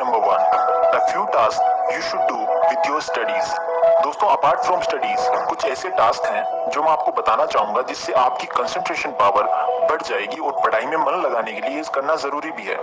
number 1, a few tasks you should do with your studies. दोस्तों, apart from studies कुछ ऐसे task हैं जो मैं आपको बताना चाहूंगा जिससे आपकी कंसंट्रेशन पावर बढ़ जाएगी और पढ़ाई में मन लगाने के लिए करना जरूरी भी है।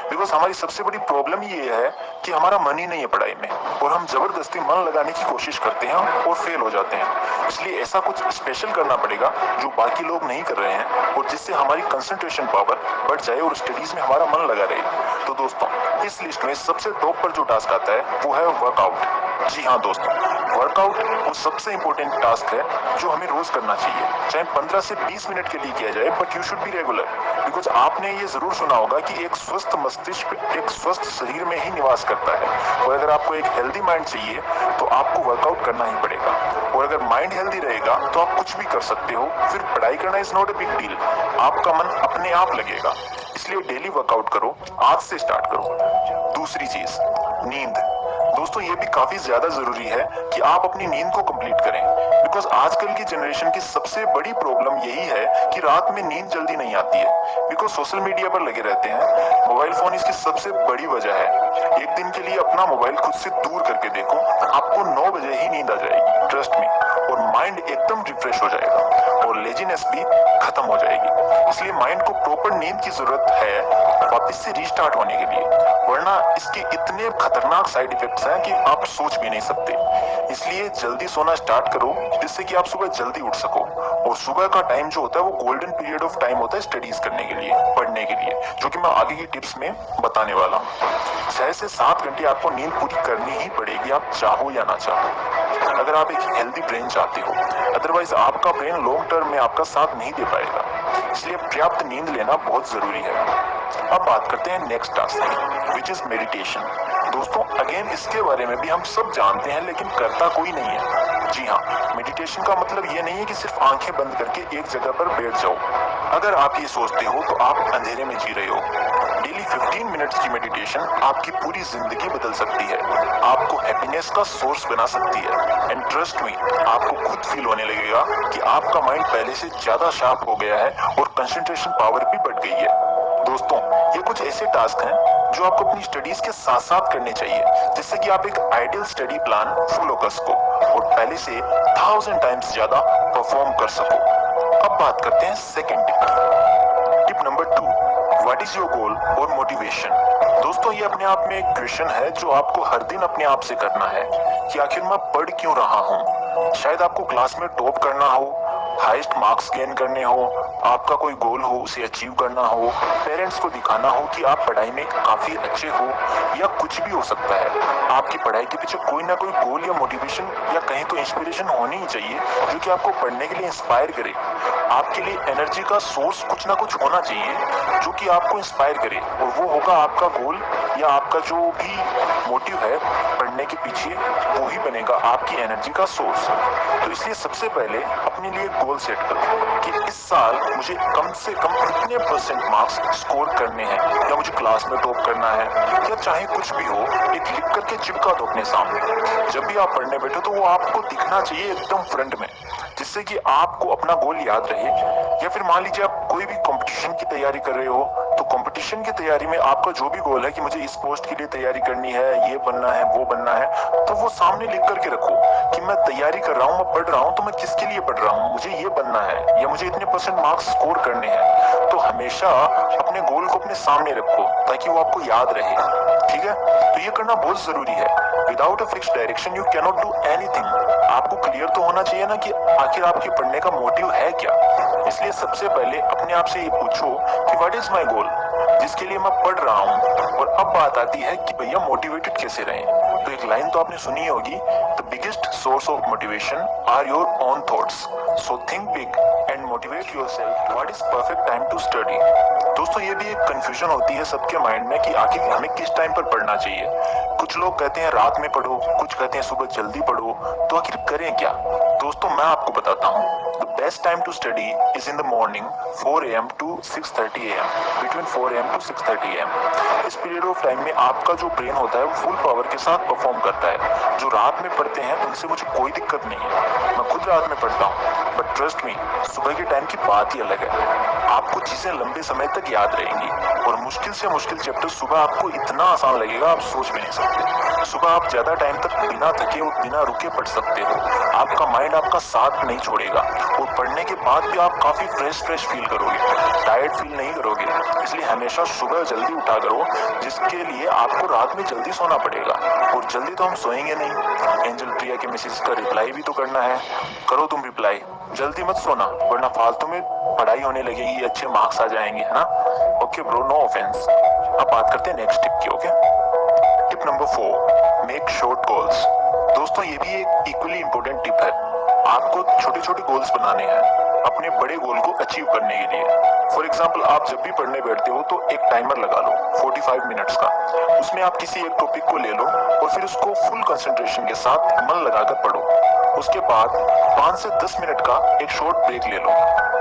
बिकॉज हमारी सबसे बड़ी प्रॉब्लम ये है कि हमारा मन ही नहीं है पढ़ाई में और हम जबरदस्ती मन लगाने की कोशिश करते हैं और फेल हो जाते हैं। इसलिए ऐसा कुछ स्पेशल करना पड़ेगा जो बाकी लोग नहीं कर रहे हैं और जिससे हमारी कंसंट्रेशन पावर बढ़ जाए और स्टडीज में हमारा मन लगा रहे। तो दोस्तों, इस लिस्ट में सबसे टॉप पर जो टास्क आता है वो है वर्कआउट। जी हाँ दोस्तों, वर्कआउट वो सबसे इंपॉर्टेंट टास्क है जो हमें रोज करना चाहिए, चाहे 15 से 20 मिनट के लिए किया जाए, but you should be regular. Because आपने ये जरूर सुना होगा कि एक स्वस्थ मस्तिष्क एक स्वस्थ शरीर में ही निवास करता है और अगर आपको एक हेल्दी माइंड चाहिए तो आपको वर्कआउट करना ही पड़ेगा। और अगर माइंड हेल्दी रहेगा तो आप कुछ भी कर सकते हो, फिर पढ़ाई करना is not a big deal, आपका मन अपने आप लगेगा। इसलिए डेली वर्कआउट करो, आज से स्टार्ट करो। दूसरी चीज, नींद। दोस्तों, ये भी काफी ज्यादा जरूरी है कि आप अपनी नींद को कंप्लीट करें। बिकॉज आजकल की जनरेशन की सबसे बड़ी प्रॉब्लम यही है कि रात में नींद जल्दी नहीं आती है। बिकॉज सोशल मीडिया पर लगे रहते हैं, मोबाइल फोन इसकी सबसे बड़ी वजह है। एक दिन के लिए अपना मोबाइल खुद से दूर करके देखो, आपको 9 बजे ही नींद आ जाएगी, ट्रस्ट मी। और माइंड एकदम रिफ्रेश हो जाएगा और लेजीनेस भी खत्म हो जाएगी। इसलिए माइंड को प्रॉपर नींद की जरूरत है वापस से रीस्टार्ट होने के लिए, वरना इसके इतने खतरनाक साइड इफेक्ट्स हैं कि आप सोच भी नहीं सकते। इसलिए जल्दी सोना स्टार्ट करो जिससे कि आप सुबह जल्दी उठ सको। और सुबह का टाइम जो होता है वो गोल्डन पीरियड ऑफ टाइम होता है स्टडीज करने के लिए, पढ़ने के लिए, जो कि मैं आगे की टिप्स में बताने वाला हूँ। 6 से 7 घंटे आपको नींद पूरी करनी ही पड़ेगी, आप चाहो या ना चाहो, अगर आप एक हेल्दी ब्रेन चाहते हो। अदरवाइज आपका ब्रेन लॉन्ग टर्म में आपका साथ नहीं दे पाएगा। इसलिए पर्याप्त नींद लेना बहुत जरूरी है। अब बात करते हैं next task, which is meditation. दोस्तों, अगेन इसके बारे में भी हम सब जानते हैं लेकिन करता कोई नहीं है। जी हाँ, मेडिटेशन का मतलब ये नहीं है कि सिर्फ आंखें बंद करके एक जगह पर बैठ जाओ। अगर आप ये सोचते हो तो आप अंधेरे में जी रहे हो। डेली 15 मिनट्स की मेडिटेशन आपकी पूरी जिंदगी बदल सकती है, आपको हैप्पीनेस का सोर्स बना सकती है। एंड ट्रस्ट मी, आपको खुद फील होने लगेगा कि आपका माइंड पहले से ज्यादा शार्प हो गया है और कंसंट्रेशन पावर भी बढ़ गई है। दोस्तों, ये कुछ ऐसे टास्क हैं जो आपको अपनी स्टडीज के साथ साथ करने चाहिए जिससे कि आप एक आइडियल स्टडी प्लान फुल होकर सको और पहले से 1000 टाइम्स ज्यादा परफॉर्म कर सको। अब बात करते हैं second tip number 2, what is your goal और मोटिवेशन। दोस्तों, ये अपने आप में एक क्वेश्चन है जो आपको हर दिन अपने आप से करना है कि आखिर मैं पढ़ क्यों रहा हूँ। शायद आपको क्लास में टॉप करना हो, हाईएस्ट मार्क्स गेन करने हो, आपका कोई गोल हो उसे अचीव करना हो, पेरेंट्स को दिखाना हो कि आप पढ़ाई में काफी अच्छे हो, या कुछ भी हो सकता है। आपकी पढ़ाई के पीछे कोई ना कोई गोल या मोटिवेशन या कहीं तो इंस्पिरेशन होनी ही चाहिए जो कि आपको पढ़ने के लिए इंस्पायर करे। आपके लिए एनर्जी का सोर्स कुछ ना कुछ होना चाहिए जो कि आपको इंस्पायर करे, और वो होगा आपका गोल या आपका जो भी मोटिव है पढ़ने के पीछे, वो ही बनेगा आपकी एनर्जी का सोर्स। तो इसलिए सबसे पहले अपने लिए गोल सेट करो कि इस साल मुझे कम से कम इतने परसेंट मार्क्स स्कोर करने हैं, या मुझे क्लास में टॉप करना है, या चाहे कुछ भी हो, एक लिख करके चिपका दो अपने सामने। जब भी आप पढ़ने बैठो तो वो आपको दिखना चाहिए एकदम फ्रंट में, जिससे कि आपको अपना गोल याद रहे। या फिर मान लीजिए आप कोई भी कंपटीशन की तैयारी कर रहे हो, तो कंपटीशन की तैयारी में आपका जो भी गोल है कि मुझे इस पोस्ट के लिए तैयारी करनी है, ये बनना है, वो बनना है, तो वो सामने लिख करके रखो कि मैं तैयारी कर रहा हूँ, मैं पढ़ रहा हूँ, तो मैं किसके लिए पढ़ रहा हूँ, मुझे ये बनना है या मुझे इतने परसेंट मार्क्स स्कोर करने हैं। तो हमेशा अपने गोल को अपने सामने रखो ताकि वो आपको याद रहे। ठीक है, तो ये करना बहुत जरूरी है। Without a fix direction you can not do anything. आपको क्लियर तो होना चाहिए ना कि आखिर आपके पढ़ने का मोटिव है क्या। इसलिए सबसे पहले अपने आप से ये पूछो कि व्हाट इज माय गोल, जिसके लिए मैं पढ़ रहा हूँ। और अब बात आती है कि भैया मोटिवेटेड कैसे रहें। तो एक लाइन तो आपने सुनी होगी, the biggest source of motivation are your own thoughts, so think big and motivate yourself. What is perfect time to study. दोस्तों, ये भी एक कंफ्यूजन होती है सबके माइंड में कि आखिर हमें किस टाइम पर पढ़ना चाहिए। कुछ लोग कहते हैं रात में पढ़ो, कुछ कहते हैं सुबह जल्दी पढ़ो, तो आखिर करें क्या। दोस्तों, मैं आपको बताता हूँ, the best time to study is in the morning 4 AM to 6:30 AM, between 4 AM to 6:30 AM। इस पीरियड ऑफ टाइम में आपका जो ब्रेन होता है वो फुल पावर के साथ परफॉर्म करता है। जो रात में पढ़ते हैं उनसे मुझे कोई दिक्कत नहीं है, मैं खुद रात में पढ़ता हूँ, बट ट्रस्ट मी, सुबह के टाइम की बात ही अलग है। आपको चीजें लंबे समय तक याद रहेंगी और मुश्किल से मुश्किल चैप्टर सुबह आपको इतना आसान लगेगा आप सोच भी नहीं सकते। सुबह आप ज्यादा टाइम तक बिना थके और बिना रुके पढ़ सकते हो। आपका माइंड आपका साथ नहीं छोड़ेगा और पढ़ने के बाद भी आप काफी फ्रेश फील करोगे, टायर्ड फील नहीं करोगे। इसलिए हमेशा सुबह जल्दी उठा करो, जिसके लिए आपको रात में जल्दी सोना पड़ेगा। और जल्दी तो हम सोएंगे नहीं। एंजल प्रिया के मैसेज का रिप्लाई भी तो करना है, करो तुम रिप्लाई। जल्दी मत सोना वरना फालतू में पढ़ाई होने लगेगी, अच्छे मार्क्स आ जाएंगे, है ना। Okay bro, no offence. अब बात करते हैं नेक्स्ट टिप की। Okay, tip number 4, make short goals. दोस्तों ये भी एक इक्वली इंपॉर्टेंट टिप है। आपको छोटे छोटे गोल्स बनाने हैं अपने बड़े गोल को अचीव करने के लिए। फॉर एग्जाम्पल, आप जब भी पढ़ने बैठते हो तो एक टाइमर लगा लो 45 मिनट्स का। उसमें आप किसी एक टॉपिक को ले लो और फिर उसको फुल कंसंट्रेशन के साथ मन लगाकर पढ़ो। उसके बाद 5 से 10 मिनट का एक शॉर्ट ब्रेक ले लो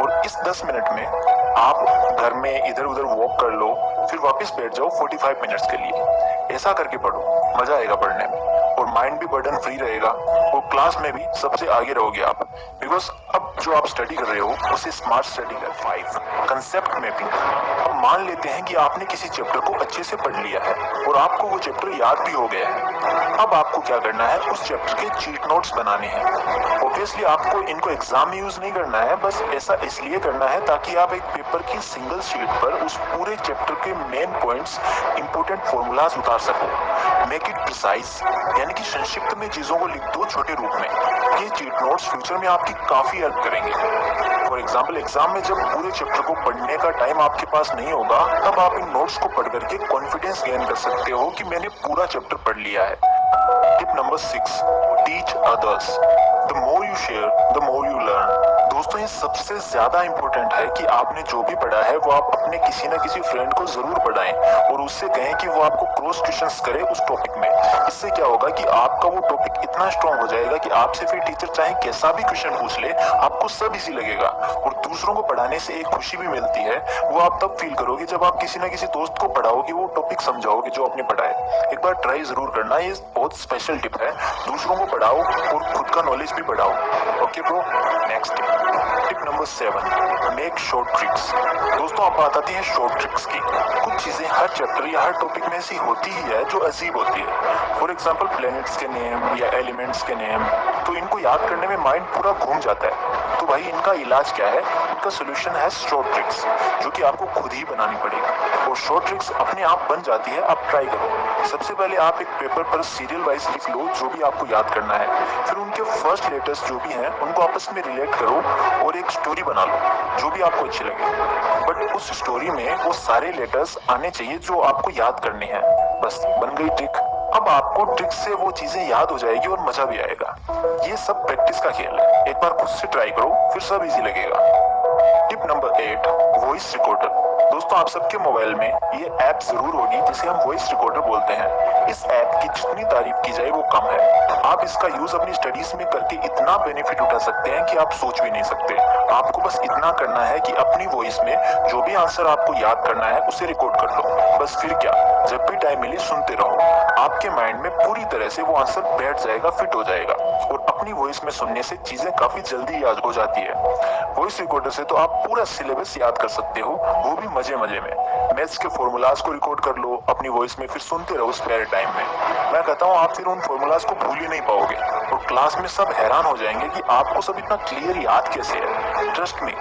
और इस 10 मिनट में आप घर में इधर उधर वॉक कर लो, फिर वापस बैठ जाओ 45 मिनट्स के लिए। ऐसा करके पढ़ो, मजा आएगा पढ़ने में और माइंड भी बर्डन फ्री रहेगा और क्लास में भी सबसे आगे रहोगे आप। बिकॉज अब जो आप स्टडी कर रहे हो उसे स्मार्ट स्टडी कर। 5, कंसेप्ट मैपिंग। अब मान लेते हैं कि आपने किसी चैप्टर को अच्छे से पढ़ लिया है और आपको वो चैप्टर याद भी हो गया है। अब आपको क्या करना है, उस चैप्टर के चीट नोट्स बनाने हैं। ऑब्वियसली आपको इनको एग्जाम में यूज नहीं करना है, बस ऐसा इसलिए करना है ताकि आप एक पेपर की सिंगल शीट पर उस पूरे चैप्टर के मेन पॉइंट्स, इंपॉर्टेंट फॉर्मूलाज उतार सको। मेक इट प्रिसाइज, यानी कि संक्षिप्त में चीजों को लिख दो छोटे रूप में। ये चीट नोट्स फ्यूचर में आपकी काफी हेल्प करेंगे। फॉर एग्जाम्पल, एग्जाम में जब पूरे चैप्टर को पढ़ने का टाइम आपके पास नहीं होगा, तब आप इन नोट्स को पढ़ करके कॉन्फिडेंस गेन कर सकते हो कि मैंने पूरा चैप्टर पढ़ लिया है। Tip number 6, teach others. The more you share the more you learn. दोस्तों ये सबसे ज्यादा इंपॉर्टेंट है कि आपने जो भी पढ़ा है वो आप अपने किसी न किसी फ्रेंड को जरूर पढ़ाएं और उससे कहें कि वो आपको क्रॉस क्वेश्चंस करे उस टॉपिक में। इससे क्या होगा कि आपका वो टॉपिक इतना स्ट्रांग हो जाएगा कि आपसे फिर टीचर चाहे कैसा भी क्वेश्चन पूछ ले, आपको सब इजी लगेगा। और दूसरों को पढ़ाने से एक खुशी भी मिलती है, वो आप तब फील करोगे जब आप किसी न किसी दोस्त को पढ़ाओगे, वो टॉपिक समझाओगे जो आपने पढ़ा है। एक बार ट्राई जरूर करना, ये बहुत स्पेशल टिप है। दूसरों को पढ़ाओ और खुद का नॉलेज भी बढ़ाओ। Okay bro, next tip number 7, make short tricks. दोस्तों अब बात आती है शॉर्ट ट्रिक्स की। कुछ चीजें हर चैप्टर या हर टॉपिक में ऐसी होती ही है जो अजीब होती है। फॉर एग्जाम्पल, प्लैनेट्स के नेम या एलिमेंट्स के नेम, तो इनको याद करने में माइंड पूरा घूम जाता है। तो भाई इनका इलाज क्या है? इनका सोल्यूशन है शॉर्ट ट्रिक्स, जो कि आपको खुद ही बनानी पड़ेगी। और शॉर्ट ट्रिक्स अपने आप बन जाती है, आप ट्राई करो। सबसे पहले आप एक पेपर पर सीरियल वाइज लिख लो जो भी आपको याद करना है, फिर उनके फर्स्ट लेटर्स जो भी हैं उनको आपस में रिलेट करो और एक स्टोरी बना लो जो भी आपको अच्छी लगे। बट उस स्टोरी में वो सारे लेटर्स आने चाहिए जो आपको याद करने हैं। बस बन गई ट्रिक। अब आपको ट्रिक से वो चीजें याद हो जाएगी और मजा भी आएगा। ये सब प्रैक्टिस का खेल है, एक बार खुद से ट्राई करो फिर सब इजी लगेगा। Tip number 8, voice recorder. दोस्तों आप सबके मोबाइल में ये ऐप जरूर होगी जिसे हम वॉइस रिकॉर्डर बोलते हैं। इस ऐप की जितनी तारीफ की जाए वो कम है। आप इसका यूज अपनी स्टडीज में करके इतना बेनिफिट उठा सकते हैं कि आप सोच भी नहीं सकते। आपको बस इतना करना है कि अपनी वॉइस में जो भी आंसर आपको याद करना है उसे रिकॉर्ड कर लो। बस फिर क्या, जब भी टाइम मिले सुनते रहो। आपके माइंड में पूरी तरह से वो आंसर बैठ जाएगा, फिट हो जाएगा और अपनी वॉइस में सुनने से चीजें काफी जल्दी याद हो जाती है। वॉइस रिकॉर्डर से तो आप पूरा सिलेबस याद कर सकते हो, वो भी मजे मजे में। मैथ्स के फॉर्मूलाज को रिकॉर्ड कर लो अपनी वॉइस में, फिर सुनते रहो स्पेयर टाइम में। मैं कहता हूँ आप फिर उन फॉर्मूलाज को भूल ही नहीं पाओगे और क्लास में सब हैरान हो जाएंगे कि आपको सब इतना क्लियर याद कैसे है। ट्रस्ट मी,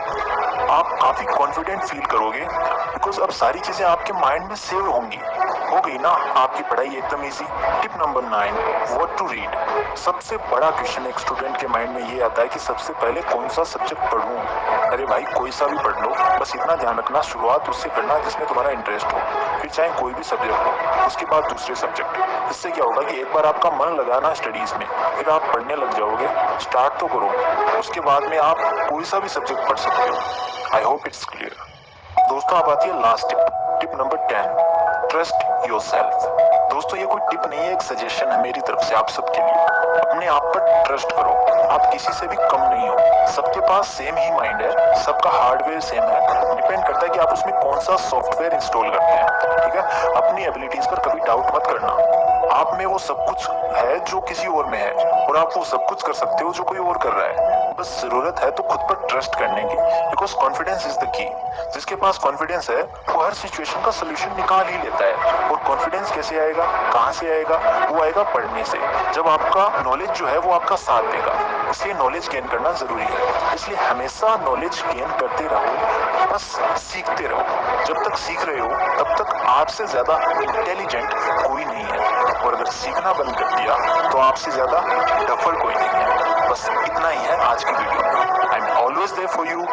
आप काफी कॉन्फिडेंट फील करोगे बिकॉज अब सारी चीजें आपके माइंड में सेव होंगी। हो गई ना आपकी पढ़ाई एकदम easy. Tip number 9, what to read. सबसे बड़ा क्वेश्चन एक स्टूडेंट के माइंड में ये आता है कि सबसे पहले कौन सा सब्जेक्ट पढ़ूं। अरे भाई कोई सा भी पढ़ लो, बस इतना ध्यान रखना शुरुआत उससे करना जिसमें तुम्हारा इंटरेस्ट हो, फिर चाहे कोई भी सब्जेक्ट हो, उसके बाद दूसरे सब्जेक्ट। इससे क्या होगा कि एक बार आपका मन लगाना स्टडीज में, फिर आप पढ़ने लग जाओगे। स्टार्ट तो करो, उसके बाद में आप कोई सा भी सब्जेक्ट पढ़ सकते हो। I hope it's clear. दोस्तों अब आती है last tip, tip number 10, trust yourself. दोस्तों ये कोई टिप नहीं है, एक सजेशन है मेरी तरफ से आप सबके लिए। अपने आप पर ट्रस्ट करो, आप किसी से भी कम नहीं हो। सबके पास सेम ही माइंड है, सबका हार्डवेयर सेम है। डिपेंड करता है कि आप उसमें कौन सा सॉफ्टवेयर इंस्टॉल करते हैं। ठीक है, अपनी एबिलिटीज पर कभी डाउट मत करना। आप में वो सब कुछ है जो किसी और में है, और आप वो सब कुछ कर सकते हो जो कोई और कर रहा है। बस जरूरत है तो खुद पर ट्रस्ट करने की, because confidence is the key. जिसके पास कॉन्फिडेंस है वो हर सिचुएशन का सोल्यूशन निकाल ही लेता है। और कॉन्फिडेंस कैसे आएगा, कहाँ से आएगा? वो आएगा पढ़ने से। जब आपका नॉलेज जो है वो आपका साथ देगा, इसलिए नॉलेज गेन करना जरूरी है। इसलिए हमेशा नॉलेज गेन करते रहो, बस सीखते रहो। जब तक सीख रहे हो तब तक आपसे ज्यादा इंटेलिजेंट कोई नहीं है, और अगर सीखना बंद कर दिया तो आपसे ज्यादा डफर कोई नहीं है। बस इतना ही है आज की वीडियो में। I am always there for you.